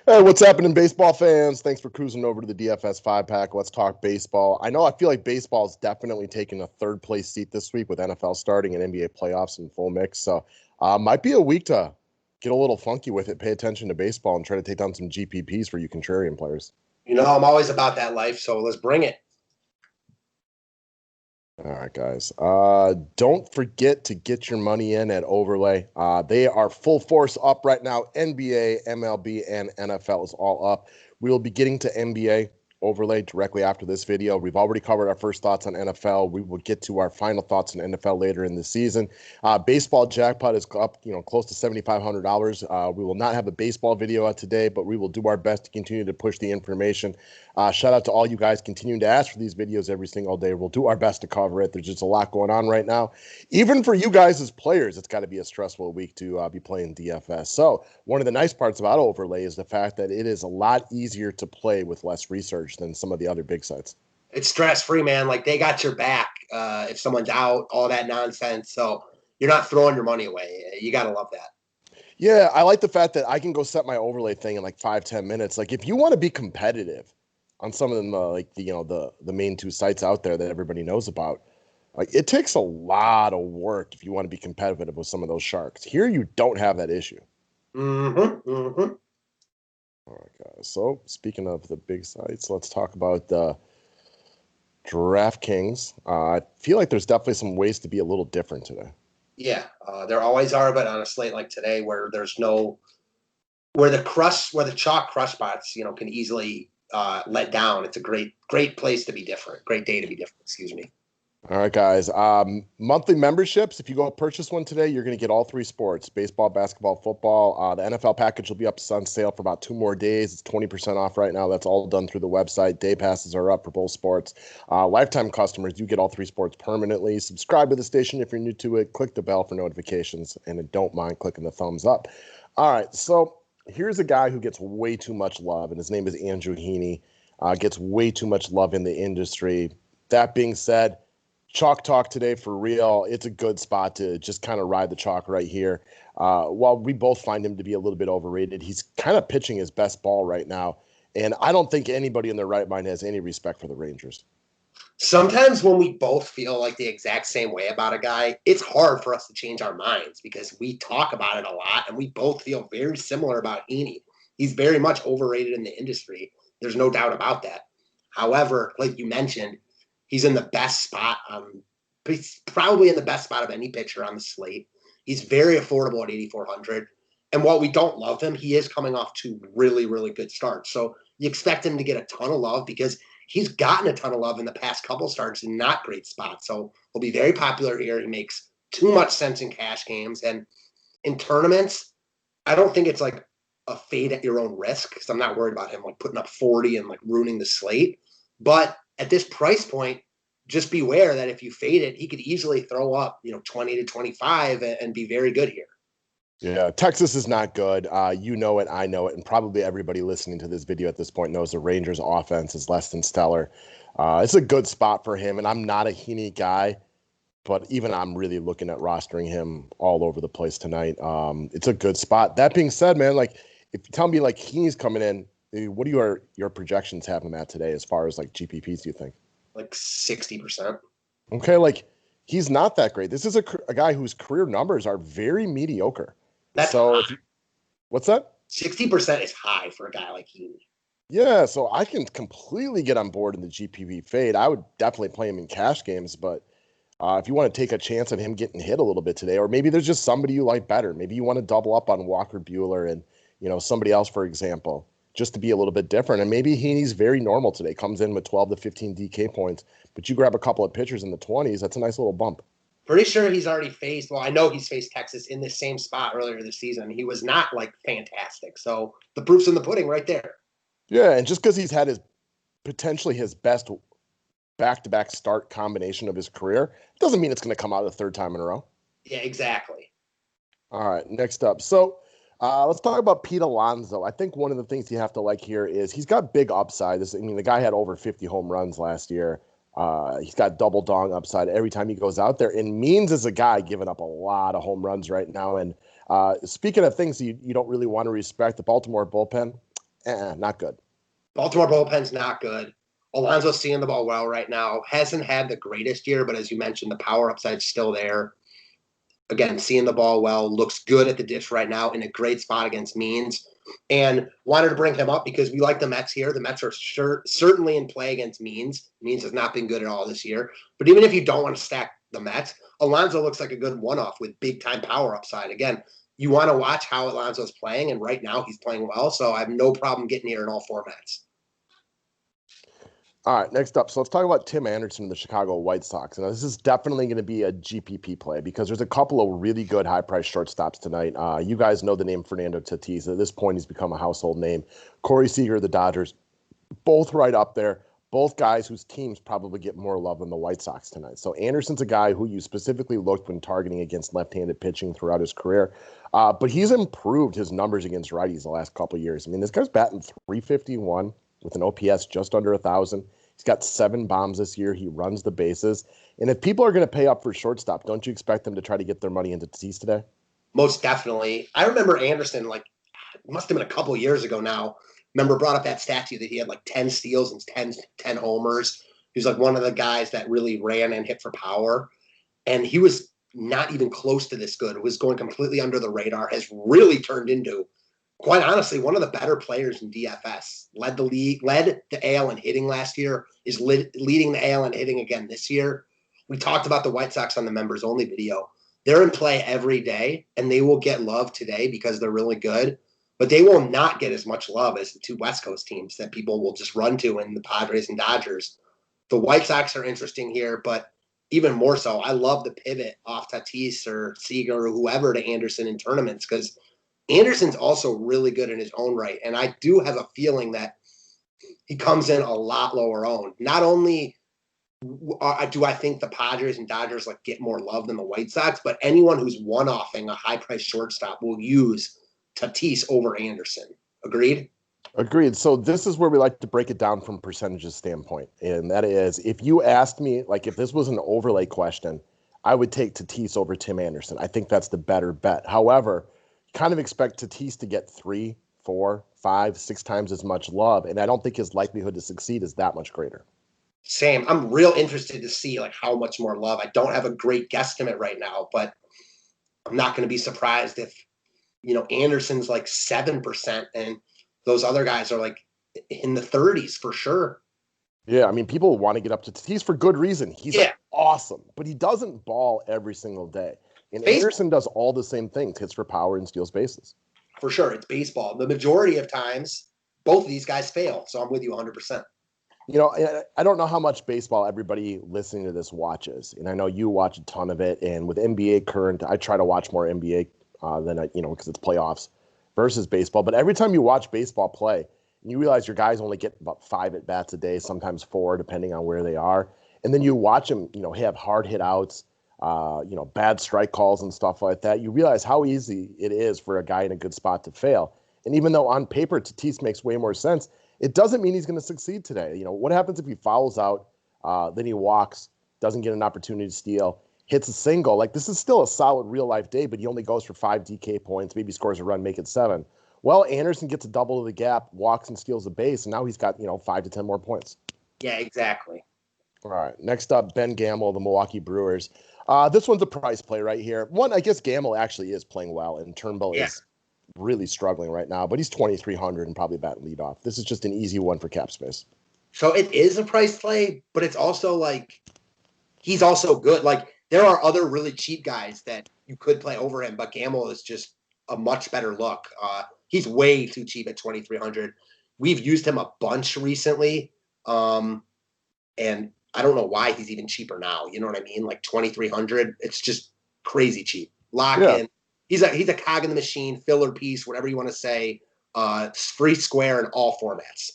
Hey, what's happening, baseball fans? Thanks for cruising over to the DFS 5-pack. Let's talk baseball. I feel like baseball is definitely taking a third-place seat this week with NFL starting and NBA playoffs in full mix. So might be a week to get a little funky with it, pay attention to baseball, and try to take down some GPPs for you contrarian players. I'm always about that life, so let's bring it. All right, guys. Don't forget to get your money in at Overlay. They are full force up right now. NBA, MLB, and NFL is all up. We will be getting to NBA Overlay directly after this video. We've already covered our first thoughts on NFL. We will get to our final thoughts on NFL later in the season. Baseball jackpot is up, close to $7,500. We will not have a baseball video out today, but we will do our best to continue to push the information. Shout out to all you guys continuing to ask for these videos every single day. We'll do our best to cover it. There's just a lot going on right now. Even for you guys as players, it's got to be a stressful week to be playing DFS. So one of the nice parts about Overlay is the fact that it is a lot easier to play with less research than some of the other big sites. It's stress-free, man. Like, they got your back if someone's out, all that nonsense. So you're not throwing your money away. You got to love that. Yeah, I like the fact that I can go set my Overlay thing in like 5-10 minutes. Like, if you want to be competitive on some of them, the main two sites out there that everybody knows about, like, it takes a lot of work if you want to be competitive with some of those sharks. Here, you don't have that issue. Mm-hmm. All right, guys. So, speaking of the big sites, let's talk about the Draftkings. I feel like there's definitely some ways to be a little different today. Yeah, there always are, but on a slate like today where there's no – where the chalk crush spots, can easily let down, it's a great place to be different. Great day to be different, excuse me. All right, guys. Monthly memberships. If you go purchase one today, you're going to get all three sports: baseball, basketball, football. The NFL package will be up on sale for about 2 more days. It's 20% off right now. That's all done through the website. Day passes are up for both sports. Lifetime customers, you get all three sports permanently. Subscribe to the station if you're new to it. Click the bell for notifications, and don't mind clicking the thumbs up. All right, so here's a guy who gets way too much love, and his name is Andrew Heaney. Gets way too much love in the industry. That being said, chalk talk today for real. It's a good spot to just kind of ride the chalk right here. While we both find him to be a little bit overrated, he's kind of pitching his best ball right now. And I don't think anybody in their right mind has any respect for the Rangers. Sometimes when we both feel like the exact same way about a guy, it's hard for us to change our minds because we talk about it a lot and we both feel very similar about Heaney. He's very much overrated in the industry. There's no doubt about that. However, like you mentioned, he's in the best spot. He's probably in the best spot of any pitcher on the slate. He's very affordable at 8,400. And while we don't love him, he is coming off 2 really, really good starts. So you expect him to get a ton of love because he's gotten a ton of love in the past couple starts in not great spots. So he'll be very popular here. He makes too much sense in cash games. And in tournaments, I don't think it's like a fade at your own risk because I'm not worried about him like putting up 40 and like ruining the slate. But at this price point, just beware that if you fade it, he could easily throw up, 20 to 25 and be very good here. Yeah, Texas is not good. You know it, I know it, and probably everybody listening to this video at this point knows the Rangers' offense is less than stellar. It's a good spot for him, and I'm not a Heaney guy, but even I'm really looking at rostering him all over the place tonight. It's a good spot. That being said, man, like if you tell me like Heaney's coming in, what do your projections have him at today as far as like GPPs, do you think? Like 60%. Okay, like he's not that great. This is a guy whose career numbers are very mediocre. That's so high. What's that? 60% is high for a guy like Heaney. Yeah, so I can completely get on board in the GPP fade. I would definitely play him in cash games, but if you want to take a chance on him getting hit a little bit today, or maybe there's just somebody you like better. Maybe you want to double up on Walker Buehler and somebody else, for example, just to be a little bit different. And maybe Heaney's very normal today, comes in with 12 to 15 DK points, but you grab a couple of pitchers in the 20s, that's a nice little bump. Pretty sure he's already faced, well, I know he's faced Texas in this same spot earlier this season. He was not like fantastic. So the proof's in the pudding right there. Yeah, and just because he's had potentially his best back-to-back start combination of his career doesn't mean it's going to come out the third time in a row. Yeah, exactly. All right, next up. So let's talk about Pete Alonso. I think one of the things you have to like here is he's got big upside. The guy had over 50 home runs last year. He's got double dong upside every time he goes out there. And Means is a guy giving up a lot of home runs right now. And speaking of things you don't really want to respect, the Baltimore bullpen, Not good. Baltimore bullpen's not good. Alonso's seeing the ball well right now. Hasn't had the greatest year, but as you mentioned, the power upside's still there. Again, seeing the ball well, looks good at the dish right now, in a great spot against Means. And wanted to bring him up because we like the Mets here. The Mets are certainly in play against Means. Means has not been good at all this year. But even if you don't want to stack the Mets, Alonso looks like a good one-off with big-time power upside. Again, you want to watch how Alonso's playing, and right now he's playing well, so I have no problem getting here in all formats. All right, next up. So let's talk about Tim Anderson and the Chicago White Sox. Now, this is definitely going to be a GPP play because there's a couple of really good high-priced shortstops tonight. You guys know the name Fernando Tatis. At this point, he's become a household name. Corey Seager, the Dodgers, both right up there. Both guys whose teams probably get more love than the White Sox tonight. So Anderson's a guy who you specifically looked when targeting against left-handed pitching throughout his career. But he's improved his numbers against righties the last couple of years. I mean, this guy's batting .351 with an OPS just under 1,000. He's got 7 bombs this year. He runs the bases. And if people are going to pay up for shortstop, don't you expect them to try to get their money into Tatis today? Most definitely. I remember Anderson, it must have been a couple years ago now. Remember, brought up that statue that he had 10 steals and 10 homers. He was one of the guys that really ran and hit for power. And he was not even close to this good. It was going completely under the radar, has really turned into, quite honestly, one of the better players in DFS. Led the AL in hitting last year, is leading the AL in hitting again this year. We talked about the White Sox on the members only video. They're in play every day, and they will get love today because they're really good. But they will not get as much love as the two West Coast teams that people will just run to in the Padres and Dodgers. The White Sox are interesting here, but even more so, I love the pivot off Tatis or Seager or whoever to Anderson in tournaments because Anderson's also really good in his own right. And I do have a feeling that he comes in a lot lower owned. Not only do I think the Padres and Dodgers get more love than the White Sox, but anyone who's one-offing a high-priced shortstop will use Tatis over Anderson. Agreed? Agreed. So this is where we like to break it down from percentages standpoint. And that is, if you asked me, if this was an overlay question, I would take Tatis over Tim Anderson. I think that's the better bet. However, kind of expect Tatis to get 3, 4, 5, 6 times as much love. And I don't think his likelihood to succeed is that much greater. Same. I'm real interested to see how much more love. I don't have a great guesstimate right now, but I'm not going to be surprised if Anderson's 7% and those other guys are in the 30s for sure. Yeah, I mean, people want to get up to Tatis for good reason. He's awesome, but he doesn't ball every single day. And Anderson does all the same things, hits for power and steals bases. For sure, it's baseball. The majority of times, both of these guys fail, so I'm with you 100%. I don't know how much baseball everybody listening to this watches, and I know you watch a ton of it, and with NBA current, I try to watch more NBA than because it's playoffs versus baseball. But every time you watch baseball play, you realize your guys only get about 5 at bats a day, sometimes 4, depending on where they are. And then you watch them, have hard hit outs, bad strike calls and stuff like that. You realize how easy it is for a guy in a good spot to fail. And even though on paper Tatis makes way more sense, it doesn't mean he's going to succeed today. What happens if he fouls out, then he walks, doesn't get an opportunity to steal, hits a single? This is still a solid real-life day, but he only goes for 5 DK points, maybe scores a run, make it 7. Well, Anderson gets a double of the gap, walks and steals a base, and now he's got, 5 to 10 more points. Yeah, exactly. All right, next up, Ben Gamel, the Milwaukee Brewers. This one's a price play right here. One, I guess Gamel actually is playing well, and Turnbull is really struggling right now, but he's 2,300 and probably batting leadoff. This is just an easy one for cap space. So it is a price play, but it's also he's also good. There are other really cheap guys that you could play over him, but Gamel is just a much better look. He's way too cheap at 2,300. We've used him a bunch recently, and I don't know why he's even cheaper now. You know what I mean? 2,300. It's just crazy cheap. Lock in. He's a cog in the machine, filler piece, whatever you want to say. Free square in all formats.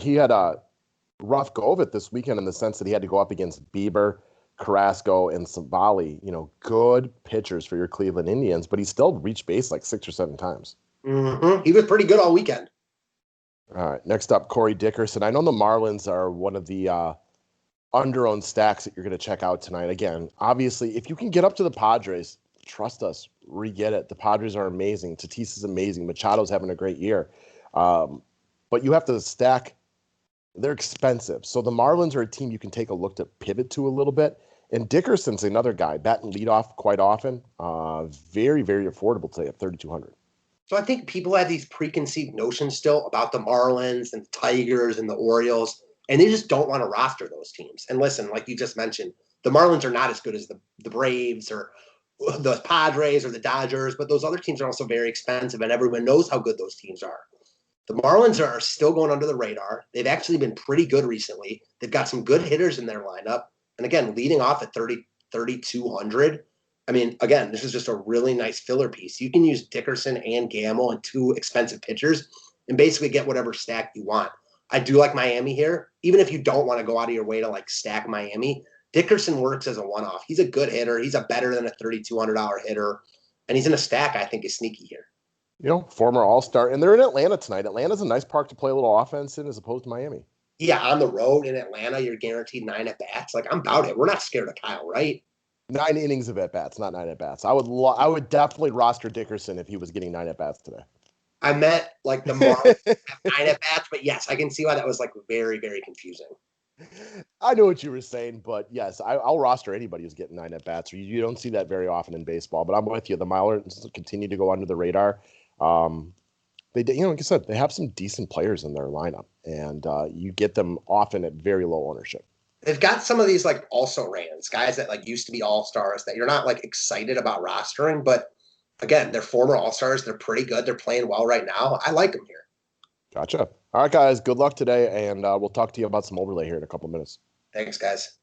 He had a rough go of it this weekend in the sense that he had to go up against Bieber, Carrasco, and Savali. Good pitchers for your Cleveland Indians, but he still reached base 6 or 7 times. Mm-hmm. He was pretty good all weekend. All right, next up, Corey Dickerson. I know the Marlins are one of the under-owned stacks that you're going to check out tonight. Again, obviously, if you can get up to the Padres, trust us, re-get it. The Padres are amazing. Tatis is amazing. Machado's having a great year. but you have to stack. They're expensive. So the Marlins are a team you can take a look to pivot to a little bit. And Dickerson's another guy, batting leadoff quite often. Very, very affordable today at 3,200. So I think people have these preconceived notions still about the Marlins and the Tigers and the Orioles, and they just don't want to roster those teams. And listen, like you just mentioned, the Marlins are not as good as the Braves or the Padres or the Dodgers, but those other teams are also very expensive, and everyone knows how good those teams are. The Marlins are still going under the radar. They've actually been pretty good recently. They've got some good hitters in their lineup. And again, leading off at 3,200. I mean, again, this is just a really nice filler piece. You can use Dickerson and Gamel and two expensive pitchers and basically get whatever stack you want. I do like Miami here. Even if you don't want to go out of your way to like stack Miami, Dickerson works as a one-off. He's a good hitter. He's a better than a $3,200 hitter. And he's in a stack I think is sneaky here. Former All-Star. And they're in Atlanta tonight. Atlanta's a nice park to play a little offense in as opposed to Miami. Yeah, on the road in Atlanta, you're guaranteed 9 at-bats. Like, I'm about it. We're not scared of Kyle, right? 9 innings of at-bats, not 9 at-bats. I would definitely roster Dickerson if he was getting 9 at-bats today. I meant, like, the Marlins have 9 at-bats, but yes, I can see why that was, like, very, very confusing. I know what you were saying, but yes, I'll roster anybody who's getting 9 at-bats. You don't see that very often in baseball, but I'm with you. The Marlins continue to go under the radar. They, like I said, they have some decent players in their lineup, and you get them often at very low ownership. They've got some of these like also-rans, guys that like used to be all-stars that you're not like excited about rostering, but again, they're former all-stars. They're pretty good. They're playing well right now. I like them here. Gotcha. All right, guys, good luck today, and we'll talk to you about some overlay here in a couple minutes. Thanks, guys.